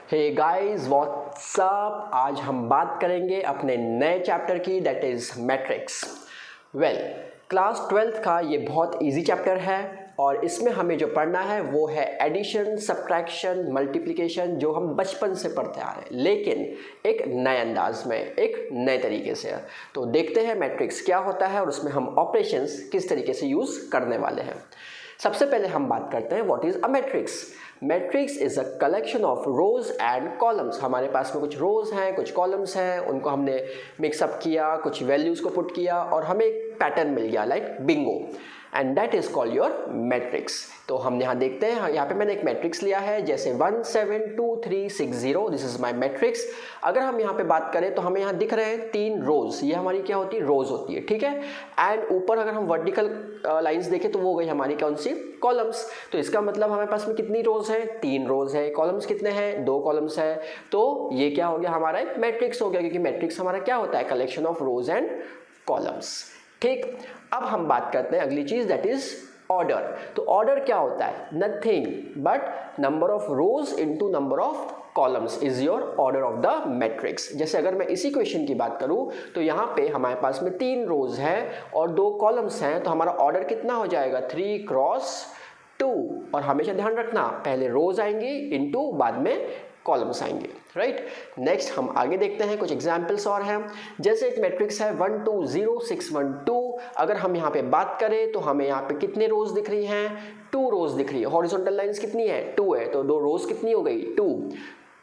Hey guys what's up, आज हम बात करेंगे अपने नए चैप्टर की, that is matrix. Well, class 12th का ये बहुत इजी चैप्टर है और इसमें हमें जो पढ़ना है वो है एडिशन, सब्ट्रैक्शन, मल्टीप्लिकेशन, जो हम बचपन से पढ़ते आ रहे हैं लेकिन एक नए अंदाज में, एक नए तरीके से। तो देखते हैं मैट्रिक्स क्या होता है और उसमें हम ऑपरेशंस किस तरीके से यूज़ करने वाले हैं। सबसे पहले हम बात करते हैं what is a matrix. Matrix is a collection of rose and columns. हमारे पास में कुछ रोज हैं, कुछ कॉलम्स हैं, उनको हमने मिक्सअप किया, कुछ वैल्यूज़ को पुट किया और हमें एक पैटर्न मिल गया like Bingo, and that is called your matrix. तो हम यहाँ देखते हैं, यहाँ पे मैंने एक मैट्रिक्स लिया है जैसे 1 7 2 3 6 0, दिस इज माई मैट्रिक्स। अगर हम यहाँ पे बात करें तो हमें यहाँ दिख रहे हैं 3 रोज, ये हमारी क्या होती है, रोज होती है, ठीक है। एंड ऊपर अगर हम वर्टिकल लाइंस देखें तो वो गई हमारी कौन सी, कॉलम्स। तो इसका मतलब हमारे पास में कितनी रोज है, 3 रोज है। कॉलम्स कितने हैं, 2 कॉलम्स है। तो ये क्या हो गया, हमारा एक मैट्रिक्स हो गया, क्योंकि मैट्रिक्स हमारा क्या होता है, collection of rose and columns. ठीक, अब हम बात करते हैं अगली चीज, दैट इज ऑर्डर। तो ऑर्डर क्या होता है, nothing but number of rose into number of columns is your order of the matrix. जैसे अगर मैं इसी क्वेश्चन की बात करूं तो यहाँ पे हमारे पास में 3 रोज हैं और 2 कॉलम्स हैं, तो हमारा ऑर्डर कितना हो जाएगा, 3 क्रॉस 2। और हमेशा ध्यान रखना, पहले रोज आएंगी इनटू, बाद में कॉलम्स आएंगे, राइट। नेक्स्ट हम आगे देखते हैं, कुछ एग्जाम्पल्स और हैं। जैसे एक मैट्रिक्स है 1 2 0 6 1 2। अगर हम यहाँ पे बात करें तो हमें यहाँ पे कितने रोज दिख रही हैं, 2 रोज दिख रही है। हॉरिजॉन्टल लाइंस कितनी है, 2 है, तो 2 रोज कितनी हो गई, 2।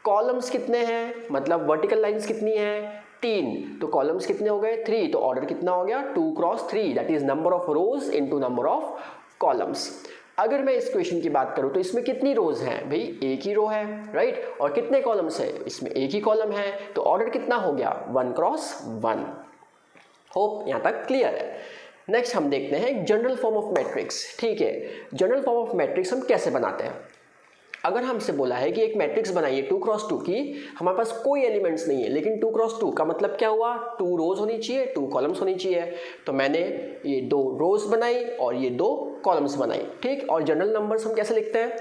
कॉलम्स कितने हैं, मतलब वर्टिकल लाइंस कितनी है, 3, तो कॉलम्स कितने हो गए, 3। तो ऑर्डर कितना हो गया, 2 cross 3, that is number of rose into number of columns. अगर मैं इस क्वेश्चन की बात करूं तो इसमें कितनी रोज हैं, भाई एक ही रो है, राइट। और कितने कॉलम्स है, इसमें एक ही कॉलम है, तो ऑर्डर कितना हो गया, 1 क्रॉस 1। होप यहां तक क्लियर है। नेक्स्ट हम देखते हैं जनरल फॉर्म ऑफ मैट्रिक्स। ठीक है, जनरल फॉर्म ऑफ मैट्रिक्स हम कैसे बनाते हैं। अगर हमसे बोला है कि एक मैट्रिक्स बनाइए 2 क्रॉस 2 की, हमारे पास कोई एलिमेंट्स नहीं है, लेकिन 2 क्रॉस 2 का मतलब क्या हुआ, 2 रोज होनी चाहिए, 2 कॉलम्स होनी चाहिए। तो मैंने ये 2 रोज बनाई और ये 2 कॉलम्स बनाई, ठीक। और जनरल नंबर्स हम कैसे लिखते हैं,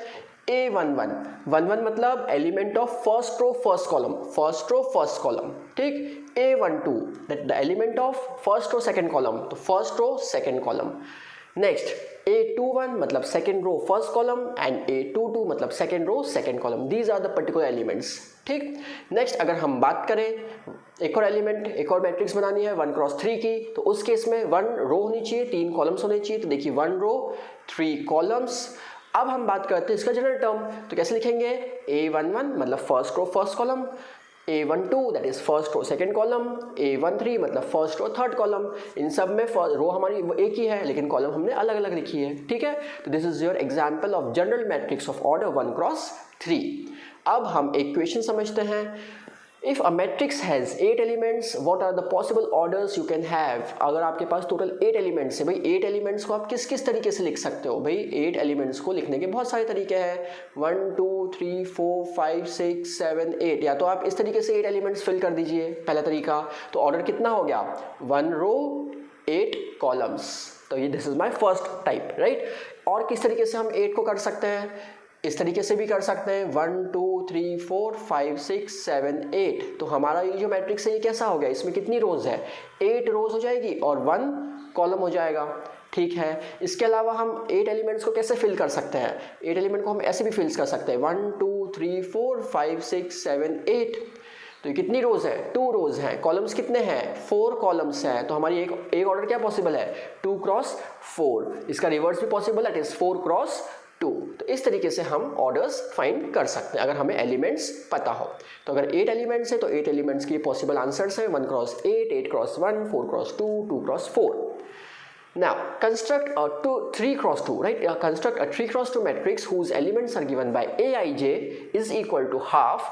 A11, 11 मतलब element of first row first column, first row first column, ठीक। A12 that the element of first row second column, तो first row second column. Next A21 मतलब second row first column and A22 मतलब second row second column. These are the particular elements, ठीक। Next अगर हम बात करें एक और एलिमेंट, एक और मैट्रिक्स बनानी है 1 क्रॉस 3 की, तो उस केस में 1 रो होनी चाहिए, 3 कॉलम्स होने चाहिए। तो देखिए 1 रो 3 कॉलम्स। अब हम बात करते हैं इसका जनरल टर्म, तो कैसे लिखेंगे, A11 मतलब first row first column, A12 that is first row second column, A13 मतलब फर्स्ट रो थर्ड कॉलम। इन सब में रो हमारी एक ही है लेकिन कॉलम हमने अलग अलग लिखी है, ठीक है। तो this is your example of general matrix of order 1 cross 3। अब हम एक क्वेश्चन समझते हैं, if a matrix has 8 elements what are the possible orders you can have. अगर आपके पास टोटल 8 एलिमेंट्स है, भाई 8 एलिमेंट्स को आप किस किस तरीके से लिख सकते हो, भाई 8 एलिमेंट्स को लिखने के बहुत सारे तरीके हैं, 1 2 3 4 5 6 7 8। या तो आप इस तरीके से 8 एलिमेंट्स फिल कर दीजिए, पहला तरीका। तो ऑर्डर कितना हो गया, 1 रो 8 कॉलम्स। तो ये this is my first type, right. और किस तरीके से हम 8 को कर सकते हैं, इस तरीके से भी कर सकते हैं, 1 2 3 4 5 6 7 8। तो हमारा ये जो मैट्रिक्स है ये कैसा हो गया, इसमें कितनी रोज है, 8 रोज हो जाएगी और 1 कॉलम हो जाएगा, ठीक है। इसके अलावा हम 8 एलिमेंट्स को कैसे फिल कर सकते हैं, 8 एलिमेंट को हम ऐसे भी फिल कर सकते हैं, 1 2 3 4 5 6 7 8। तो ये कितनी रोज है, 2 रोज हैं। कॉलम्स कितने हैं, 4 कॉलम्स हैं। तो हमारी एक ऑर्डर क्या पॉसिबल है, 2 क्रॉस 4। इसका रिवर्स भी पॉसिबल है, दैट इज 4 क्रॉस 2। तो इस तरीके से हम ऑर्डर्स फाइंड कर सकते हैं अगर हमें एलिमेंट्स पता हो। तो अगर 8 एलिमेंट्स है तो 8 एलिमेंट्स के पॉसिबल आंसर्स हैं 1 cross 8, 8 cross 1, 4 cross 2, 2 cross 4। Now construct a 3 cross 2, right? Construct a 3 cross 2 matrix whose elements are given by aij is equal to half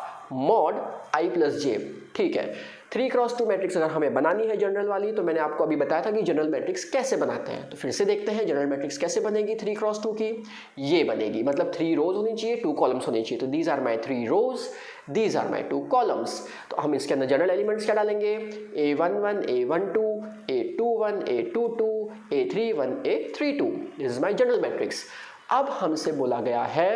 mod I plus j। ठीक है, 3 cross 2 matrix अगर हमें बनानी है general वाली, तो मैंने आपको अभी बताया था कि जनरल मैट्रिक्स कैसे बनाते हैं। तो फिर से देखते हैं जनरल मैट्रिक्स कैसे बनेगी 3 क्रॉस 2 की। ये बनेगी, मतलब 3 रोज होनी चाहिए, 2 कॉलम्स होनी चाहिए। तो these are my 3 rows, these are my 2 columns. तो हम इसके अंदर जनरल एलिमेंट्स क्या डालेंगे, A11 A12 A21 A22 A31 A32। This is my general matrix. अब हमसे बोला गया है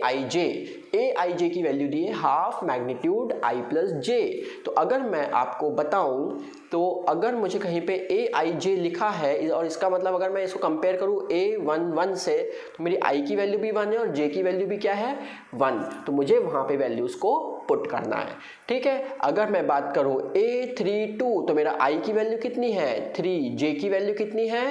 आई जे की वैल्यू दी है हाफ मैग्नीट्यूड आई प्लस जे। तो अगर मैं आपको बताऊं तो अगर मुझे कहीं पे ए आई जे लिखा है और इसका मतलब अगर मैं इसको कंपेयर करूं A11 से, तो मेरी आई की वैल्यू भी 1 है और जे की वैल्यू भी क्या है 1, तो मुझे वहां पे वैल्यूज को पुट करना है। ठीक है, अगर मैं बात करूं A32 तो मेरा आई की वैल्यू कितनी है 3, जे की वैल्यू कितनी है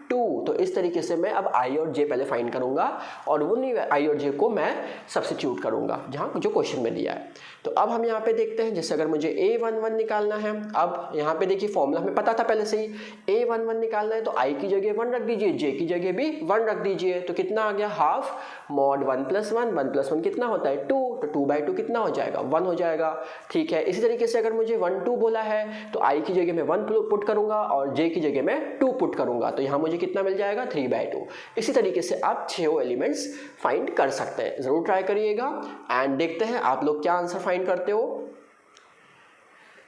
2। तो इस तरीके से मैं अब आई और जे पहले फाइंड करूंगा और उन्हीं आई और जे को मैं सब्स्टिट्यूट करूंगा जहां जो क्वेश्चन में दिया है। तो अब हम यहाँ पे देखते हैं, जैसे अगर मुझे A11 निकालना है, अब यहाँ पे देखिए फॉर्मूला हमें पता था पहले से ही, A11 निकालना है तो I की जगह 1 रख दीजिए, J की जगह भी 1 रख दीजिए, तो कितना आ गया हाफ मॉड 1 + 1, 1 + 1 कितना होता है 2, तो 2/2 कितना हो जाएगा 1 हो जाएगा। ठीक है, इसी तरीके से अगर मुझे 1 2 बोला है तो I की जगह में 1 पुट करूंगा और J की जगह में 2 पुट करूंगा, तो यहाँ मुझे कितना मिल जाएगा 3/2। इसी तरीके से आप 6 एलिमेंट्स फाइंड कर सकते हैं, जरूर ट्राई करिएगा एंड देखते हैं आप लोग क्या आंसर फाइंड करते हो।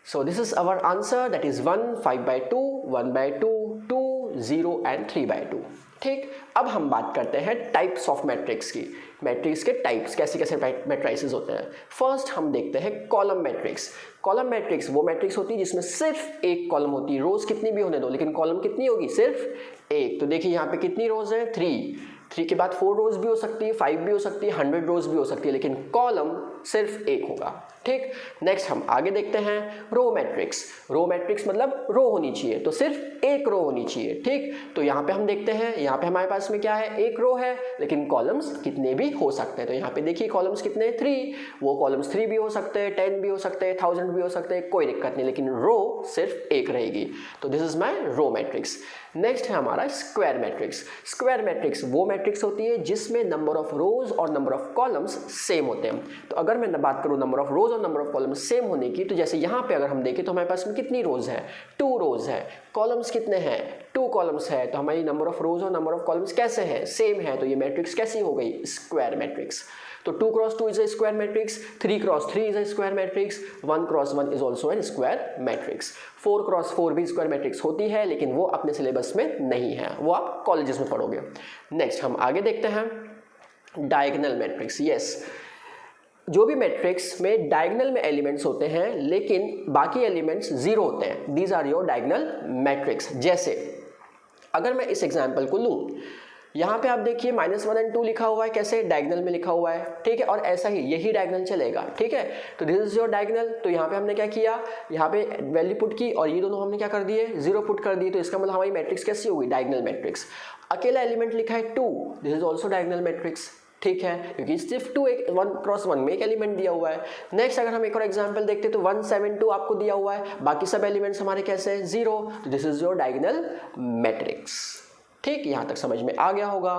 So this is our answer, that is 1, 5/2, 1/2, 2, 0 and 3/2। ठीक, अब हम बात करते हैं टाइप्स ऑफ मैट्रिक्स की। मैट्रिक्स के टाइप्स कैसे कैसे मैट्रिसेस होते हैं। फर्स्ट हम देखते हैं कॉलम मैट्रिक्स। कॉलम मैट्रिक्स वो मैट्रिक्स होती है जिसमें सिर्फ एक कॉलम होती है, रोज कितनी भी होने दो लेकिन कॉलम कितनी होगी सिर्फ एक। तो देखिए यहाँ पे कितनी रोज है 3 के बाद 4 रोज भी हो सकती है, 5 भी हो सकती है, 100 रोज भी हो सकती है, लेकिन कॉलम सिर्फ एक होगा। ठीक, नेक्स्ट हम आगे देखते हैं रो मैट्रिक्स। रो मैट्रिक्स मतलब रो होनी चाहिए, तो सिर्फ एक रो होनी चाहिए। ठीक, तो यहाँ पे हम देखते हैं, यहाँ पे हमारे पास में क्या है एक रो है लेकिन कॉलम्स कितने भी हो सकते हैं। तो यहाँ पे देखिए कॉलम्स कितने 3, वो कॉलम्स 3 भी हो सकते हैं, 10 भी हो सकते हैं, 1000 भी हो सकते हैं, कोई दिक्कत नहीं, लेकिन रो सिर्फ एक रहेगी। तो this is my row matrix. Next है हमारा स्क्वायर मैट्रिक्स। स्क्वायर मैट्रिक्स वो मैट्रिक्स होती है जिसमें नंबर ऑफ रोज और नंबर ऑफ कॉलम्स सेम होते हैं। तो अगर मैं बात करूं नंबर ऑफ रोज और नंबर ऑफ कॉलम्स सेम होने की, तो जैसे यहाँ पे अगर हम देखें तो हमारे पास में कितनी रोज है 2 रोज है, कॉलम्स कितने हैं 2 कॉलम्स है, तो हमारी नंबर ऑफ रोज और नंबर ऑफ कॉलम्स कैसे हैं सेम है, तो ये मैट्रिक्स कैसी हो गई स्क्वायर मैट्रिक्स। तो 2 × 2 is a square matrix, 3 × 3 is a square matrix, 1 × 1 is also an square matrix, 4 × 4 भी स्क्वायर मैट्रिक्स होती है लेकिन वो अपने सिलेबस में नहीं है, वो आप कॉलेजेस में पढ़ोगे। नेक्स्ट हम आगे देखते हैं डायगोनल मैट्रिक्स। यस, जो भी मैट्रिक्स में डायगोनल में एलिमेंट्स होते हैं लेकिन बाकी एलिमेंट्स जीरो होते हैं, these are your diagonal matrix. जैसे अगर मैं इस एग्जांपल को लूं, यहाँ पे आप देखिए -1 और 2 लिखा हुआ है, कैसे डायगोनल में लिखा हुआ है। ठीक है, और ऐसा ही यही डायगोनल चलेगा। ठीक है, तो दिस इज योर डायगोनल। तो यहाँ पे हमने क्या किया, यहाँ पे वैल्यू पुट की और ये दोनों हमने क्या कर दिए 0 पुट कर दिए, तो इसका मतलब हमारी मैट्रिक्स कैसी होगी डायगोनल मैट्रिक्स। अकेला एलिमेंट लिखा है 2, this is also diagonal matrix. ठीक है, क्योंकि सिर्फ 1 × 1 में एक एलिमेंट दिया हुआ है। नेक्स्ट अगर हम एक और एग्जांपल देखते हैं तो 1 7 2 आपको दिया हुआ है, बाकी सब एलिमेंट्स हमारे कैसे हैं 0, तो this is your diagonal matrix. ठीक, यहाँ तक समझ में आ गया होगा।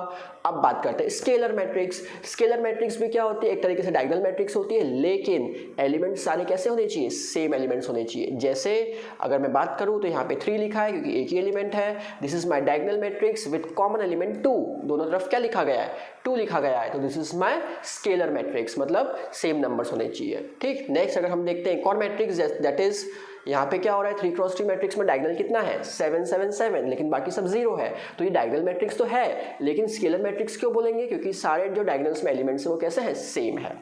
अब बात करते हैं स्केलर मैट्रिक्स। स्केलर मैट्रिक्स भी क्या होती है, एक तरीके से डायगोनल मैट्रिक्स होती है लेकिन एलिमेंट्स सारे कैसे होने चाहिए सेम एलिमेंट्स होने चाहिए। जैसे अगर मैं बात करूँ तो यहाँ पे 3 लिखा है क्योंकि एक ही एलिमेंट है, this is my diagonal matrix with common element 2, दोनों तरफ क्या लिखा गया है 2 लिखा गया है, तो this is my scalar matrix, मतलब सेम नंबर्स होने चाहिए। ठीक, नेक्स्ट अगर हम देखते हैं एक और मैट्रिक्स, दैट इज यहाँ पे क्या हो रहा है 3 × 3 मैट्रिक्स में डायगोनल कितना है 7 7 7, लेकिन बाकी सब 0 है, तो ये डायगोनल मैट्रिक्स तो है लेकिन स्केलर मैट्रिक्स क्यों बोलेंगे, क्योंकि सारे जो डायगोनल्स में एलिमेंट्स हैं वो कैसे हैं सेम है।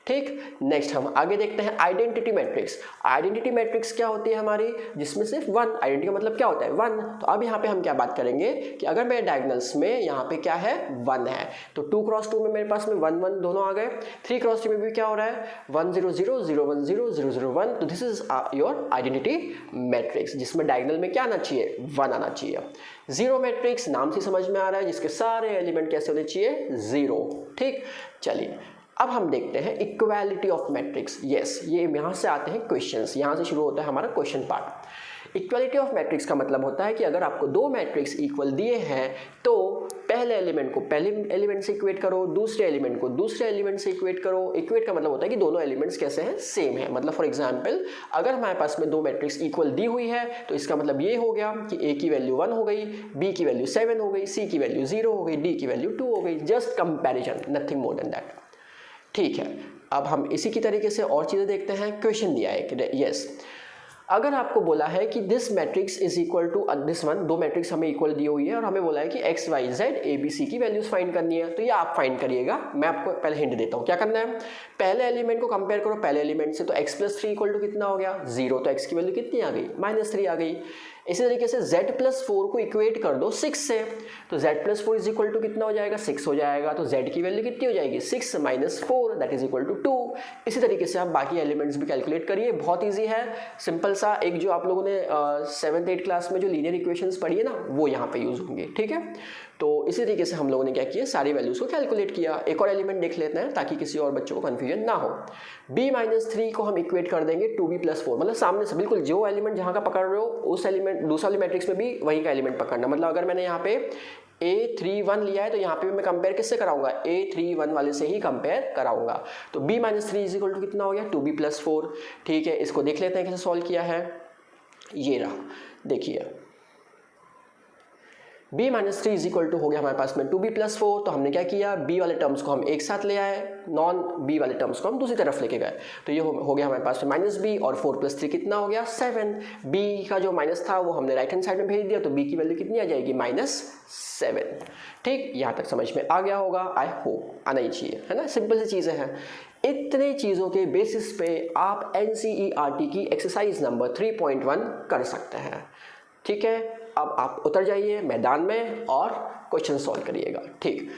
ठीक, नेक्स्ट हम आगे देखते हैं आइडेंटिटी मैट्रिक्स। आइडेंटिटी मैट्रिक्स क्या होती है हमारी, जिसमें सिर्फ 1, आइडेंटिटी का मतलब क्या होता है 1। तो अब यहाँ पे हम क्या बात करेंगे कि अगर मेरे डायगोनल्स में यहाँ पे क्या है 1 है, तो 2 × 2 में मेरे पास में 1 1 दोनों आ गए, 3 × 3 में भी क्या हो रहा है 1 0 0 0 1 0 0 0 1, तो this is your identity matrix जिसमें डायगोनल में क्या आना चाहिए 1 आना चाहिए। जीरो मैट्रिक्स नाम से समझ में आ रहा है जिसके सारे एलिमेंट कैसे होने चाहिए 0। ठीक, चलिए अब हम देखते हैं इक्वालिटी ऑफ मैट्रिक्स। यस, ये यहाँ से आते हैं क्वेश्चंस, यहाँ से शुरू होता है हमारा question part. Equality of matrix का मतलब होता है कि अगर आपको 2 मैट्रिक्स इक्वल दिए हैं तो पहले एलिमेंट को पहले एलिमेंट से इक्वेट करो, दूसरे एलिमेंट को दूसरे एलिमेंट से इक्वेट करो। इक्वेट का मतलब होता है कि दोनों एलिमेंट्स कैसे हैं सेम है। मतलब फॉर एग्जांपल अगर हमारे पास में 2 मैट्रिक्स इक्वल दी हुई है तो इसका मतलब ये हो गया कि ए की वैल्यू 1 हो गई, बी की वैल्यू 7 हो गई, सी की वैल्यू 0 हो गई, डी की वैल्यू 2 हो गई। Just comparison, nothing more than that. ठीक है, अब हम इसी की तरीके से और चीज़ें देखते हैं। क्वेश्चन दिया है कि यस अगर आपको बोला है कि this matrix is equal to this one, दो मैट्रिक्स हमें इक्वल दी हुई है और हमें बोला है कि x y z a b c की वैल्यूज फाइंड करनी है, तो ये आप फाइंड करिएगा। मैं आपको पहले हिंट देता हूँ क्या करना है। पहले एलिमेंट को कंपेयर करो पहले एलिमेंट से, तो x प्लस 3 इक्वल टू कितना हो गया 0, तो x की वैल्यू कितनी आ गई -3 आ गई। इसी तरीके से z प्लस 4 को इक्वेट कर दो 6 से, तो z plus 4 is equal to कितना हो जाएगा 6 हो जाएगा, तो z की वैल्यू कितनी हो जाएगी 6 minus 4 that is equal to 2। इसी तरीके से आप बाकी एलिमेंट्स भी कैलकुलेट करिए, बहुत ईजी है, सिंपल सा। एक जो आप लोगों ने 7th 8th क्लास में जो लीनियर इक्वेशंस पढ़ी है ना, वो यहाँ पे यूज होंगे, ठीक है। तो इसी तरीके से हम लोगों ने क्या किया, सारी वैल्यूज को कैलकुलेट किया। एक और एलिमेंट देख लेते हैं ताकि किसी और बच्चों को कन्फ्यूजन ना हो। b-3 को हम इक्वेट कर देंगे 2b+4, मतलब सामने से बिल्कुल जो एलिमेंट जहाँ का पकड़ रहे हो उस एलिमेंट दूसरा वाले मैट्रिक्स में भी वहीं का एलिमेंट पकड़ना। मतलब अगर मैंने यहाँ पे A31 लिया है तो यहाँ पे भी मैं कंपेयर किससे कराऊंगा, A31 वाले से ही कंपेयर कराऊंगा। तो b-3 इज इक्वल टू कितना हो गया 2b+4। ठीक है, इसको देख लेते हैं कैसे सॉल्व किया है। ये रहा, देखिए b-3 इज इक्वल टू हो गया हमारे पास में 2b+4। तो हमने क्या किया, b वाले टर्म्स को हम एक साथ ले आए, नॉन b वाले टर्म्स को हम दूसरी तरफ लेके गए। तो ये हो गया हमारे पास में -b और 4 + 3 कितना हो गया 7। b का जो माइनस था वो हमने राइट हैंड साइड में भेज दिया, तो b की वैल्यू कितनी आ जाएगी -7। ठीक, यहाँ तक समझ में आ गया होगा, आई होप आना ही चाहिए, है ना। सिंपल सी चीज़ें हैं। इतने चीज़ों के बेसिस पे आप NCERT की एक्सरसाइज नंबर 3.1 कर सकते हैं। ठीक है, अब आप उतर जाइए मैदान में और क्वेश्चन सॉल्व करिएगा। ठीक।